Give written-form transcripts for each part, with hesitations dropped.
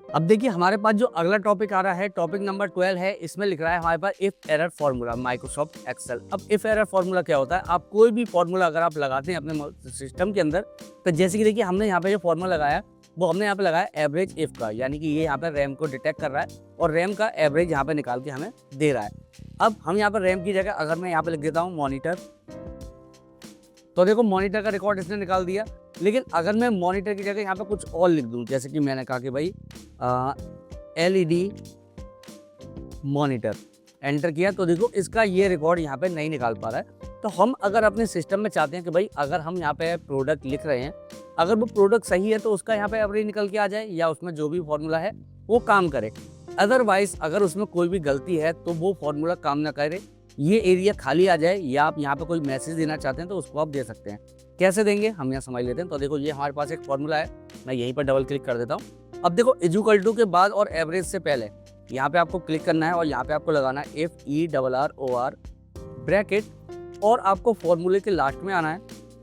अब देखिए हमारे पास जो अगला टॉपिक आ रहा है, टॉपिक नंबर 12 है। इसमें लिख रहा है हमारे पास if error formula Microsoft Excel. अब इफ एरर फार्मूला क्या होता है? आप कोई भी फार्मूला अगर आप लगाते हैं अपने सिस्टम के अंदर, तो जैसे कि देखिए हमने यहाँ पे जो फार्मूला लगाया वो हमने यहाँ पे लगाया एवरेज इफ का, यानी कि ये यहाँ पे रैम को डिटेक्ट कर रहा है और रैम का एवरेज यहाँ पे निकाल के हमें दे रहा है। अब हम यहाँ पर रैम की जगह अगर मैं यहाँ पे लिख देता हूँ मॉनिटर, तो देखो मॉनिटर का रिकॉर्ड इसने निकाल दिया। लेकिन अगर मैं मॉनिटर की जगह यहाँ पे कुछ और लिख दूँ, जैसे कि मैंने कहा कि भाई LED मॉनिटर, एंटर किया, तो देखो इसका ये रिकॉर्ड यहाँ पे नहीं निकाल पा रहा है। तो हम अगर अपने सिस्टम में चाहते हैं कि भाई अगर हम यहाँ पे प्रोडक्ट लिख रहे हैं, अगर वो प्रोडक्ट सही है तो उसका यहाँ पे एवरेज निकल के आ जाए या उसमें जो भी फॉर्मूला है वो काम करे। अदरवाइज अगर उसमें कोई भी गलती है तो वो फॉर्मूला काम ना करे, ये एरिया खाली आ जाए, या आप यहाँ पे कोई मैसेज देना चाहते हैं तो उसको आप दे सकते हैं। कैसे देंगे हम यहाँ समझ लेते हैं। तो देखो ये हमारे पास एक फॉर्मूला है, मैं यहीं पर डबल क्लिक कर देता हूँ। अब देखो इक्वल टू के बाद और एवरेज से पहले यहाँ पे आपको क्लिक करना है और यहाँ पे आपको लगाना है FERROR ब्रैकेट, और आपको फॉर्मूले के लास्ट में आना है,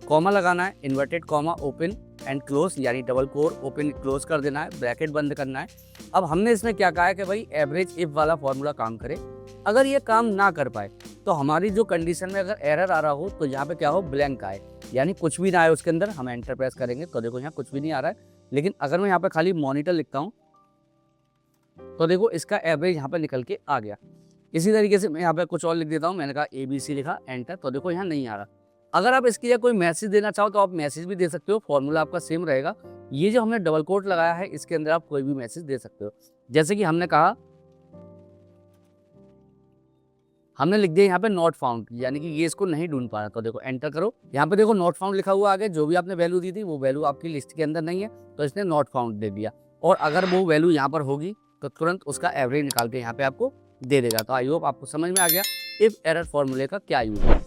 कॉमा लगाना है, inverted comma open and close, यानी डबल कोर ओपन क्लोज कर देना है, ब्रैकेट बंद करना है। अब हमने इसमें क्या कहा है कि भाई एवरेज इफ वाला फॉर्मूला काम करे। अगर ये काम ना कर पाए तो हमारी जो कंडीशन में अगर एरर आ रहा हो तो यहाँ पे क्या हो, ब्लैंक आए, यानी कुछ भी ना आए उसके अंदर। हम एंटर प्रेस करेंगे तो देखो यहाँ कुछ भी नहीं आ रहा है। लेकिन अगर मैं यहाँ पे खाली मॉनिटर लिखता हूँ तो देखो इसका एवरेज यहाँ पे निकल के आ गया। इसी तरीके से मैं यहाँ पे कुछ और लिख देता हूँ, मैंने कहा ABC लिखा, एंटर, तो देखो यहाँ नहीं आ रहा। अगर आप इसके लिए कोई मैसेज देना चाहो तो आप मैसेज भी दे सकते हो, फॉर्मूला आपका सेम रहेगा। ये जो हमने डबल कोट लगाया है इसके अंदर आप कोई भी मैसेज दे सकते हो। जैसे कि हमने कहा, हमने लिख दिया यहाँ पे नॉट फाउंड, यानी कि ये इसको नहीं ढूंढ पा रहा। तो देखो एंटर करो, यहाँ पे देखो नॉट फाउंड लिखा हुआ आगे, जो भी आपने वैल्यू दी थी वो वैल्यू आपकी लिस्ट के अंदर नहीं है तो इसने नॉट फाउंड दे दिया। और अगर वो वैल्यू यहाँ पर होगी तो तुरंत उसका एवरेज निकाल के यहाँ पे आपको दे देगा। तो आई होप आपको समझ में आ गया इफ एरर फॉर्मूले का क्या यूज है।